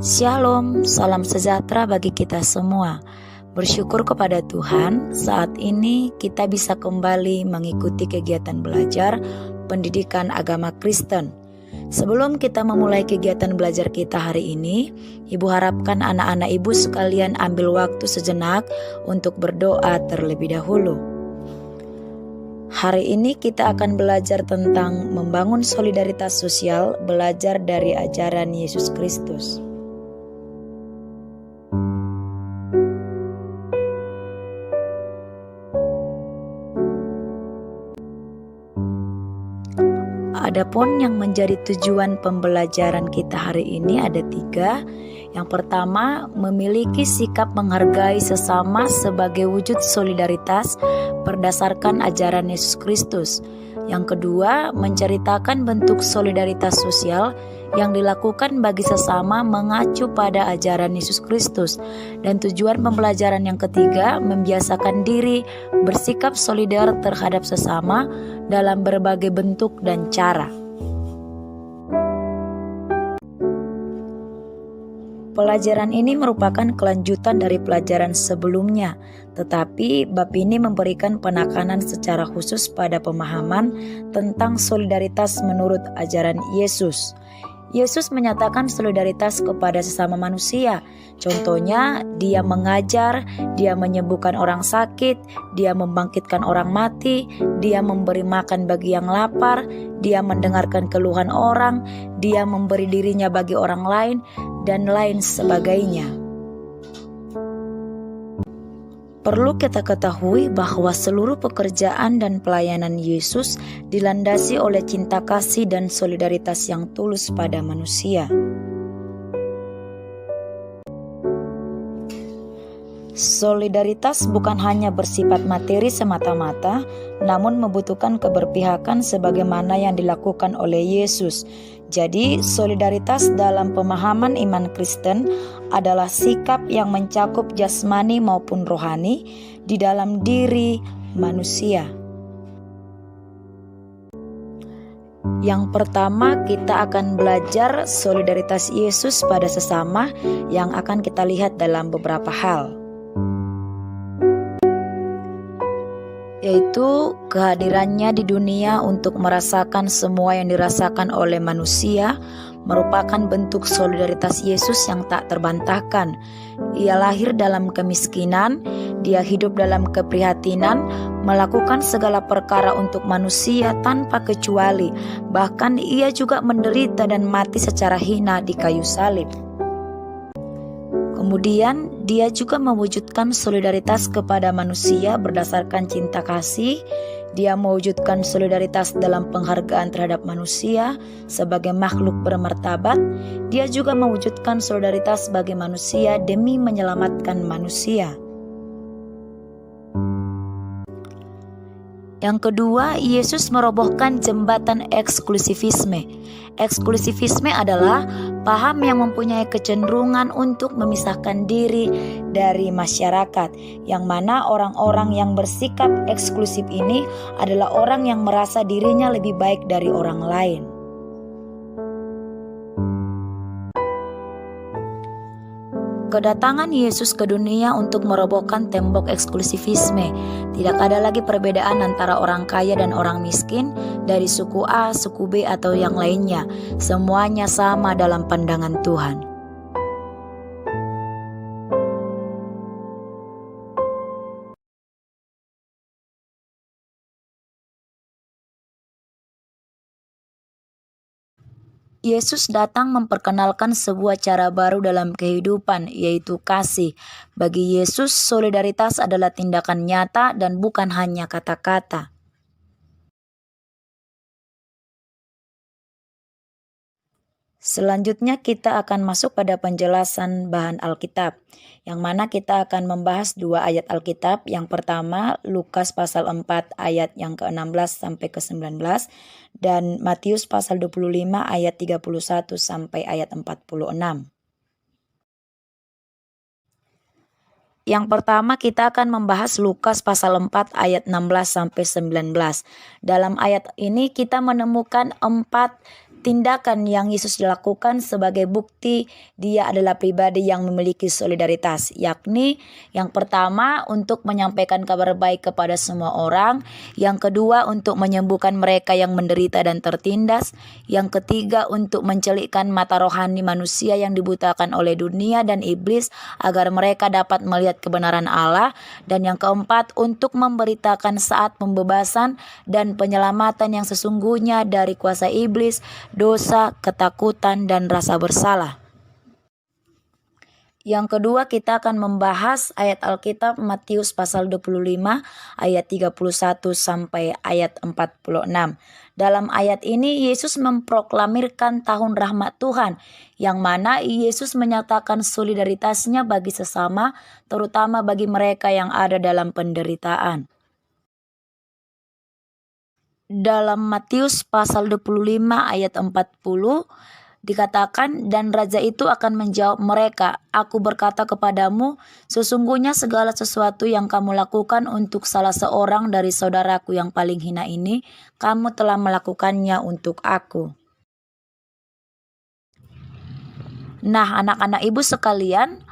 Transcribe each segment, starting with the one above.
Shalom, salam sejahtera bagi kita semua. Bersyukur kepada Tuhan, saat ini kita bisa kembali mengikuti kegiatan belajar pendidikan agama Kristen. Sebelum kita memulai kegiatan belajar kita hari ini, Ibu harapkan anak-anak Ibu sekalian ambil waktu sejenak untuk berdoa terlebih dahulu. Hari ini kita akan belajar tentang membangun solidaritas sosial, belajar dari ajaran Yesus Kristus. Adapun yang menjadi tujuan pembelajaran kita hari ini ada 3. Yang pertama, memiliki sikap menghargai sesama sebagai wujud solidaritas berdasarkan ajaran Yesus Kristus. Yang kedua, menceritakan bentuk solidaritas sosial yang dilakukan bagi sesama mengacu pada ajaran Yesus Kristus. Dan tujuan pembelajaran yang ketiga, membiasakan diri bersikap solidar terhadap sesama dalam berbagai bentuk dan cara. Pelajaran ini merupakan kelanjutan dari pelajaran sebelumnya, tetapi bab ini memberikan penekanan secara khusus pada pemahaman tentang solidaritas menurut ajaran Yesus. Yesus menyatakan solidaritas kepada sesama manusia. Contohnya, dia mengajar, dia menyembuhkan orang sakit, dia membangkitkan orang mati, dia memberi makan bagi yang lapar, dia mendengarkan keluhan orang, dia memberi dirinya bagi orang lain, dan lain sebagainya. Perlu kita ketahui bahwa seluruh pekerjaan dan pelayanan Yesus dilandasi oleh cinta kasih dan solidaritas yang tulus pada manusia. Solidaritas bukan hanya bersifat materi semata-mata, namun membutuhkan keberpihakan sebagaimana yang dilakukan oleh Yesus. Jadi, solidaritas dalam pemahaman iman Kristen adalah sikap yang mencakup jasmani maupun rohani di dalam diri manusia. Yang pertama, kita akan belajar solidaritas Yesus pada sesama yang akan kita lihat dalam beberapa hal, yaitu kehadirannya di dunia untuk merasakan semua yang dirasakan oleh manusia merupakan bentuk solidaritas Yesus yang tak terbantahkan. Ia lahir dalam kemiskinan, dia hidup dalam keprihatinan, melakukan segala perkara untuk manusia tanpa kecuali, bahkan ia juga menderita dan mati secara hina di kayu salib. Kemudian dia juga mewujudkan solidaritas kepada manusia berdasarkan cinta kasih. Dia mewujudkan solidaritas dalam penghargaan terhadap manusia sebagai makhluk bermartabat. Dia juga mewujudkan solidaritas bagi manusia demi menyelamatkan manusia. Yang kedua, Yesus merobohkan jembatan eksklusivisme. Eksklusivisme adalah paham yang mempunyai kecenderungan untuk memisahkan diri dari masyarakat, yang mana orang-orang yang bersikap eksklusif ini adalah orang yang merasa dirinya lebih baik dari orang lain. Kedatangan Yesus ke dunia untuk merobohkan tembok eksklusivisme. Tidak ada lagi perbedaan antara orang kaya dan orang miskin, dari suku A, suku B, atau yang lainnya. Semuanya sama dalam pandangan Tuhan. Yesus datang memperkenalkan sebuah cara baru dalam kehidupan, yaitu kasih. Bagi Yesus, solidaritas adalah tindakan nyata dan bukan hanya kata-kata. Selanjutnya kita akan masuk pada penjelasan bahan Alkitab, yang mana kita akan membahas 2 ayat Alkitab. Yang pertama, Lukas pasal 4 ayat yang ke-16 sampai ke-19, dan Matius pasal 25 ayat 31 sampai ayat 46. Yang pertama kita akan membahas Lukas pasal 4 ayat 16 sampai 19. Dalam ayat ini kita menemukan 4 tindakan yang Yesus lakukan sebagai bukti dia adalah pribadi yang memiliki solidaritas, yakni yang pertama untuk menyampaikan kabar baik kepada semua orang, yang kedua untuk menyembuhkan mereka yang menderita dan tertindas, yang ketiga untuk mencelikkan mata rohani manusia yang dibutakan oleh dunia dan iblis agar mereka dapat melihat kebenaran Allah, dan yang keempat untuk memberitakan saat pembebasan dan penyelamatan yang sesungguhnya dari kuasa iblis, dosa, ketakutan, dan rasa bersalah. Yang kedua kita akan membahas ayat Alkitab Matius pasal 25 ayat 31 sampai ayat 46. Dalam ayat ini Yesus memproklamirkan tahun rahmat Tuhan, yang mana Yesus menyatakan solidaritasnya bagi sesama, terutama bagi mereka yang ada dalam penderitaan. Dalam Matius pasal 25 ayat 40 dikatakan, dan raja itu akan menjawab mereka, "Aku berkata kepadamu, sesungguhnya segala sesuatu yang kamu lakukan untuk salah seorang dari saudaraku yang paling hina ini, kamu telah melakukannya untuk aku." Nah, anak-anak ibu sekalian,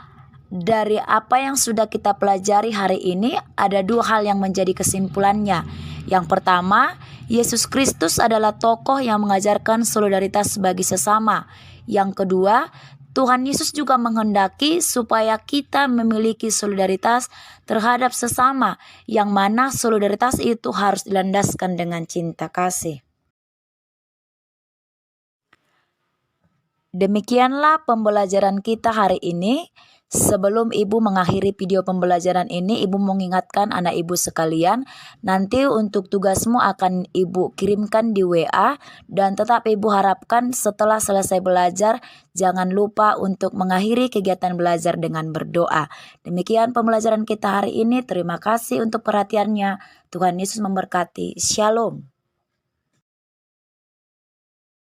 dari apa yang sudah kita pelajari hari ini, ada dua hal yang menjadi kesimpulannya. Yang pertama, Yesus Kristus adalah tokoh yang mengajarkan solidaritas bagi sesama. Yang kedua, Tuhan Yesus juga menghendaki supaya kita memiliki solidaritas terhadap sesama, yang mana solidaritas itu harus dilandaskan dengan cinta kasih. Demikianlah pembelajaran kita hari ini. Sebelum ibu mengakhiri video pembelajaran ini, ibu mengingatkan anak ibu sekalian, nanti untuk tugasmu akan ibu kirimkan di WA, dan tetap ibu harapkan setelah selesai belajar, jangan lupa untuk mengakhiri kegiatan belajar dengan berdoa. Demikian pembelajaran kita hari ini. Terima kasih untuk perhatiannya. Tuhan Yesus memberkati. Shalom.